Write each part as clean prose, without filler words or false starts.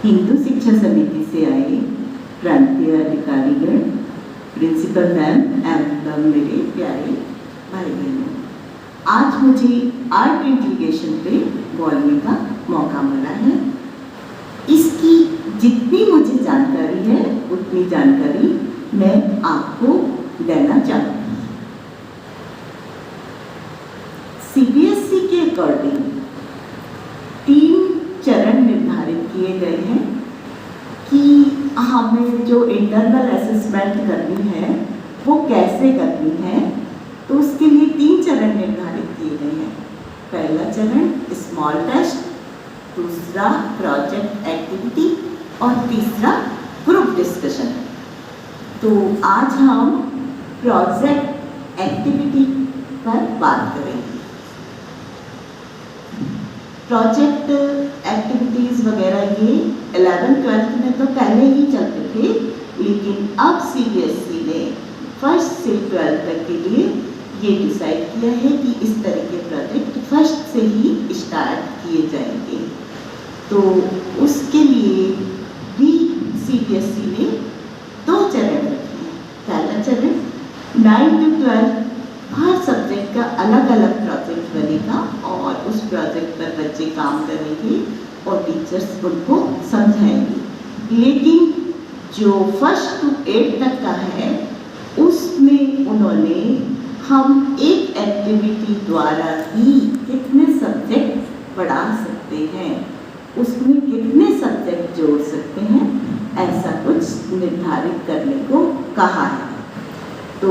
हिंदू शिक्षा समिति से आए प्रांतीय अधिकारीगण, प्रिंसिपल मैम एवं मेरे प्यारे भाई बहनों, आज मुझे आर्ट इंटीग्रेशन पे बोलने का मौका मिला है। इसकी जितनी मुझे जानकारी है उतनी जानकारी मैं आपको देना चाहूँगी। सीबीएसई के अकॉर्डिंग 3 चरण निर्धारित किए गए हैं कि हमें जो इंटरनल असेसमेंट करनी है वो कैसे करनी है। तो उसके लिए 3 चरण निर्धारित किए गए हैं। पहला चरण स्मॉल टेस्ट, दूसरा प्रोजेक्ट एक्टिविटी और तीसरा ग्रुप डिस्कशन। तो आज हम प्रोजेक्ट एक्टिविटी पर बात करेंगे। प्रोजेक्ट एक्टिविटीज़ वगैरह ये 11th-12th में तो पहले ही चलते थे, लेकिन अब सीबीएसई ने 1st से 12th तक के लिए ये डिसाइड किया है कि इस तरह के प्रोजेक्ट 1st से ही स्टार्ट किए जाएंगे। तो उसके लिए भी सीबीएसई ने 2 चरण रखे हैं। पहला चरण 9 to 12 हर सब्जेक्ट का अलग अलग प्रोजेक्ट बनेगा और उस प्रोजेक्ट पर बच्चे काम करेंगे और टीचर्स उनको समझाएंगे। लेकिन जो 1st to 8th तक का है उसमें उन्होंने हम एक एक्टिविटी द्वारा ही कितने सब्जेक्ट पढ़ा सकते हैं, उसमें कितने सब्जेक्ट जोड़ सकते हैं, ऐसा कुछ निर्धारित करने को कहा है। तो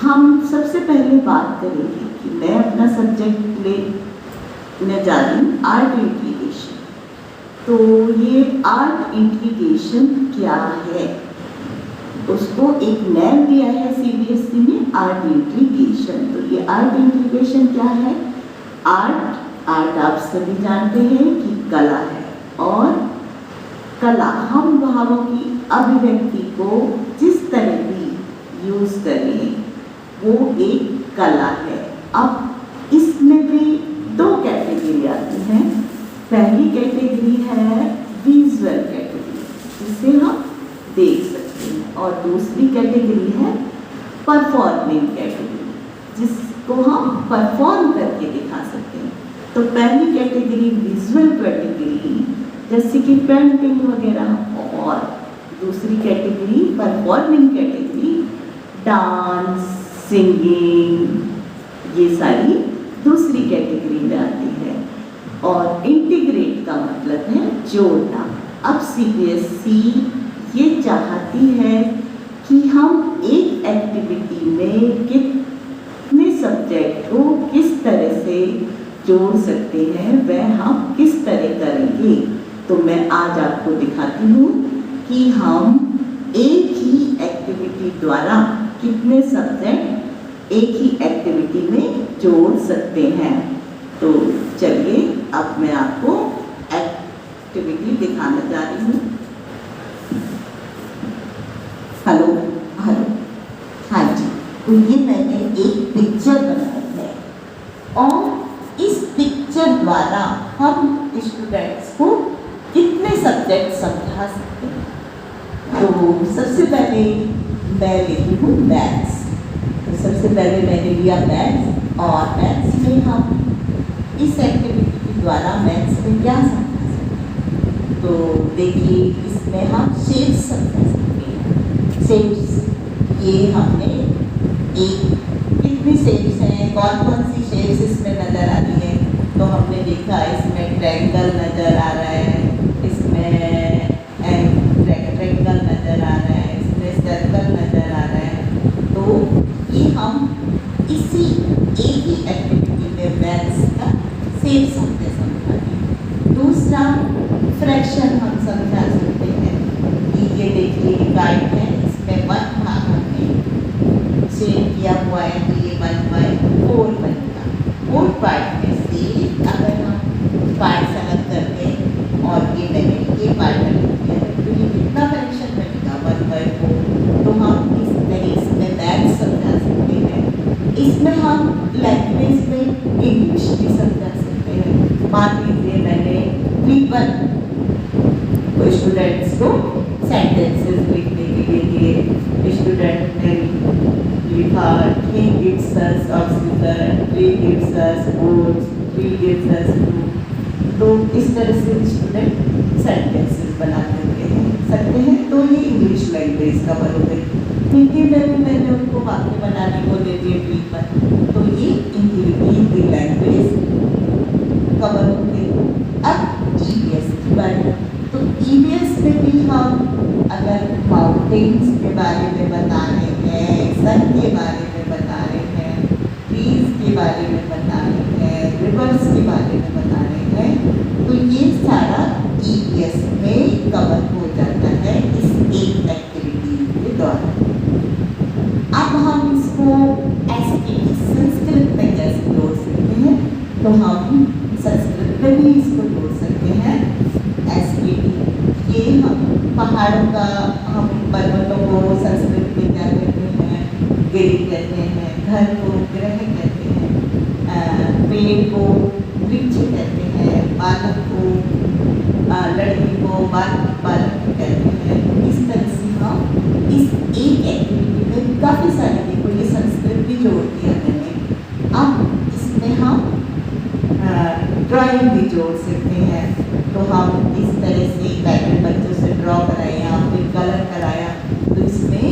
हम सबसे पहले बात करेंगे कि मैं अपना सब्जेक्ट लेने जा रही हूँ आर्ट इंटीग्रेशन। तो ये आर्ट इंटीग्रेशन क्या है, उसको एक नेम दिया है सीबीएसई ने, आर्ट इंटीग्रेशन। तो ये आर्ट इंटीग्रेशन क्या है? आर्ट आप सभी जानते हैं कि कला है, और कला हम भावों की अभिव्यक्ति को जिस तरह भी यूज करें वो एक कला है। अब इसमें भी 2 कैटेगरी आती हैं। पहली कैटेगरी है विजुअल कैटेगरी, जिसे हम देख सकते हैं, और दूसरी कैटेगरी है परफॉर्मिंग कैटेगरी, जिसको हम परफॉर्म करके दिखा सकते हैं। तो पहली कैटेगरी विजुअल कैटेगरी जैसे कि पेंटिंग वगैरह, और दूसरी category performing category dance, singing, ये सारी दूसरी कैटेगरी में आती है। और इंटीग्रेट का मतलब है जोड़ना। अब सीबीएसई ये चाहती है कि हम एक एक्टिविटी में कितने सब्जेक्ट को किस तरह से जोड़ सकते हैं, वह हम किस तरह करेंगे। तो मैं आज आपको दिखाती हूँ कि हम एक ही एक्टिविटी द्वारा कितने सब्जेक्ट एक ही एक्टिविटी में जोड़ सकते हैं। तो चलिए अब मैं आपको एक्टिविटी दिखाने जा रही हूँ। हेलो हेलो, हाँ जी। तो ये मैंने एक पिक्चर बनाई है, और इस पिक्चर द्वारा हम स्टूडेंट्स को कितने सब्जेक्ट समझा सकते हैं। तो सबसे पहले मैं लेती हूँ मैथ्स। तो सबसे पहले मैंने लिया मैथ्स, और मैथ्स में हम इस एक्टिविटी के द्वारा मैथ्स में क्या समझा सकते हैं। तो देखिए, इसमें हम शेप्स समझा सकते हैं। शेप्स ये हमने कितनी शेप्स हैं, कौन कौन सी शेप्स इसमें नज़र आ रही है। तो हमने देखा इसमें ट्रायंगल नज़र आ रहा है, इसमें रेक्टेंगल नज़र आ रहा है, इसमें सर्कल नज़र आ रहा है। तो ये हम इसी एक ही एक्टिविटी में मैथ्स का शेप समझा हैं। दूसरा फ्रैक्शन हम समझा सकते हैं कि ये देखिए गाइड है, इसमें 1 भाग हमने शेप किया हुआ है, तो ये 1/4 बनेगा। 4 पार्ट में से अगर हम पार्ट सेलेक्ट करते हैं और ये मैंने ये पार्ट सेलेक्ट किया है, तो ये कितना फ्रैक्शन बनेगा 1/4। तो हम इस तरीके से मैथ्स समझा सकते हैं। इसमें हम लैंग्वेज में इंग्लिश भी समझा सकते हैं। मान लीजिए मैंने 3/1 स्टूडेंट्स को सेंटेंसेस लिखने के लिए स्टूडेंट ने लिखा, he gives us oxygen, he gives us foods, he gives us food। तो इस तरह से स्टूडेंट सेंटेंसेस बना सकते हैं। तो ये इंग्लिश लैंग्वेज कवर हो गई। हिंदी में भी मैंने उनको वाक्य बनाने को दे दिए ट्री पर, तो ये हिंदी लैंग्वेज कवर हो गई। अब ईवीएस की बात, तो ईवीएस में भी हम अगर माउंटेन्स के बारे में बता रहे हैं, सन के बारे में बता रहे हैं, ट्रीज के बारे में बता रहे हैं, रिवर्स के बारे में बता रहे हैं, तो ये सारा ईवीएस में कवर हो जाता है इस एक एक्टिविटी के द्वारा। अब हम इसको एसटीडी संस्कृत में कैसे जोड़ सकते हैं, तो हम संस्कृत में भी इसको जोड़ सकते हैं। एसटीडी ये हम पहाड़ों का, हम पर्वतों को संस्कृत में क्या कहते हैं, गिरि कहते हैं, घर को ग्रह कहते हैं, पेड़ को वृक्ष कहते हैं, बालक को, लड़की को बालक कहते हैं। इस तरह से हम इस एक एक्टिविटी में काफ़ी सारे, देखो ये संस्कृत भी जोड़ दिया मैंने। अब इसमें हम ड्राइंग भी जोड़ सकते हैं। तो हम इस तरह से पहले बच्चों से ड्रॉ कराया, फिर कलर कराया, तो इसमें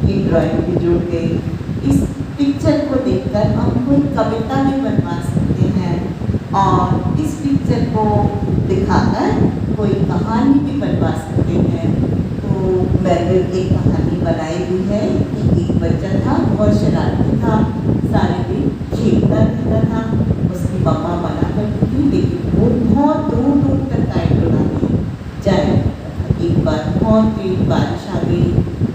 ये ड्राइंग भी जुड़ गई। इस पिक्चर को देखकर हम कोई कविता भी बनवा सकते हैं और इस पिक्चर को दिखाकर कोई कहानी भी बनवा सकते हैं। तो मैंने एक कहानी बनाई हुई है कि एक बच्चा था, बहुत शरारती था, सारे दिन खेलता रहता था, उसकी मम्मा मना करती थी, लेकिन वो बहुत दूर दूर तक काइट उड़ाने जाए। एक बार बहुत तेज बारिश आ गई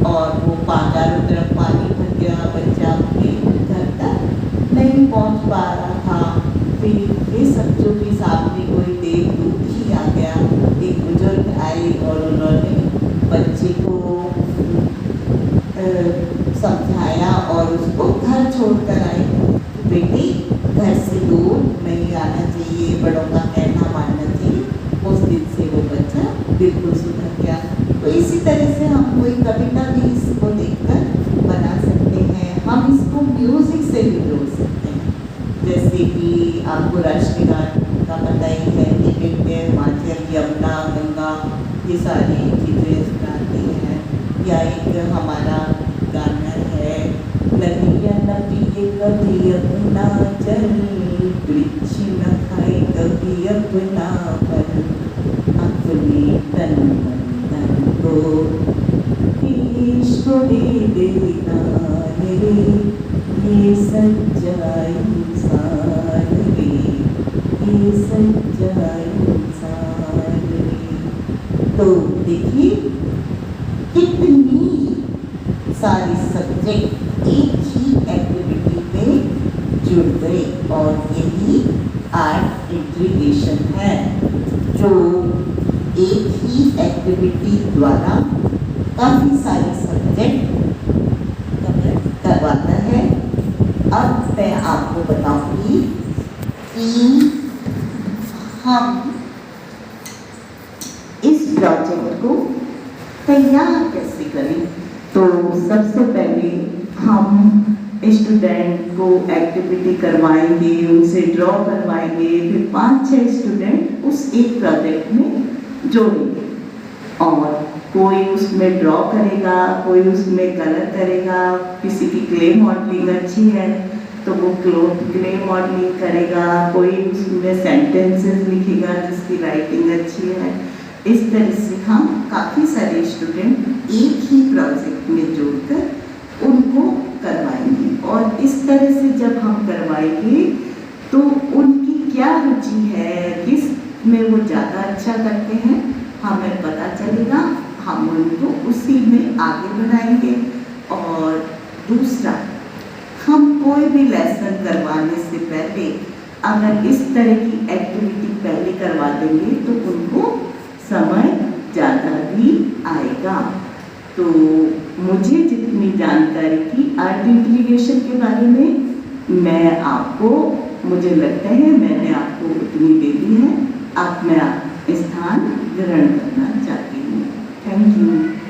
और वो चारों तरफ पानी भर गया, बच्चा अपने घर तक नहीं पहुंच पा रहा था। फिर ये सब्जों के सामने कोई देवदूत ही आ गया। एक बुजुर्ग आए और उन्होंने बच्चे को समझाया और उसको घर छोड़कर आए। बेटी घर से दूर नहीं आना चाहिए, बड़ों का कहना मानना चाहिए। उस दिन से वो बच्चा बिल्कुल सुधर गया। तो इसी तरह से हम कोई कविता भी इसको देखकर बना सकते हैं। हम इसको म्यूजिक से भी जोड़ सकते हैं, जैसे कि आपको राष्ट्रीय गान का पता ही है कि विंध्य, हिमाचल, यमुना, गंगा, ये सारी चीज़ें सुनाती हैं। या एक हमारा गाना है, नदियाँ न पिए कभी अपना जल, वृक्ष न खाए कभी अपना फल, अपने तन मन को ईश को दे देना रे, ये सच्चा इंसान रे, ये सच्चा इंसान रे। तो देखिए कितनी सारी सब्जेक्ट एक ही एक्टिविटी में जुड़ गए और यही आर्ट इंटीग्रेशन है, जो एक ही एक्टिविटी द्वारा काफ़ी सारे सब्जेक्ट कवर करवाता है। अब मैं आपको बताऊंगी कि हम इस प्रोजेक्ट को तैयार कैसे करें। तो सबसे पहले हम स्टूडेंट को एक्टिविटी करवाएंगे, उनसे ड्रॉ करवाएंगे, फिर 5-6 स्टूडेंट उस एक प्रोजेक्ट में जोड़ेंगे और कोई उसमें ड्रॉ करेगा, कोई उसमें कलर करेगा। किसी की क्ले मॉडलिंग अच्छी है तो वो क्ले मॉडलिंग करेगा, कोई उसमें सेंटेंसेस लिखेगा जिसकी राइटिंग अच्छी है। इस तरह से हम काफ़ी सारे स्टूडेंट एक ही प्रोजेक्ट में जोड़कर उनको करवाएंगे और इस तरह से जब हम करवाएंगे तो उनकी क्या रुचि है, किस में वो ज़्यादा अच्छा करते हैं, हमें पता चलेगा। हम उनको उसी में आगे बढ़ाएंगे। और दूसरा, हम कोई भी लेसन करवाने से पहले अगर इस तरह की एक्टिविटी पहले करवा देंगे तो उनको समय ज़्यादा भी आएगा। तो मुझे जितनी जानकारी थी आर्ट इंटीग्रेशन के बारे में मैं आपको, मुझे लगता है मैंने आपको उतनी दे दी है। अब मैं स्थान ग्रहण करना चाहती हूँ। Thank you.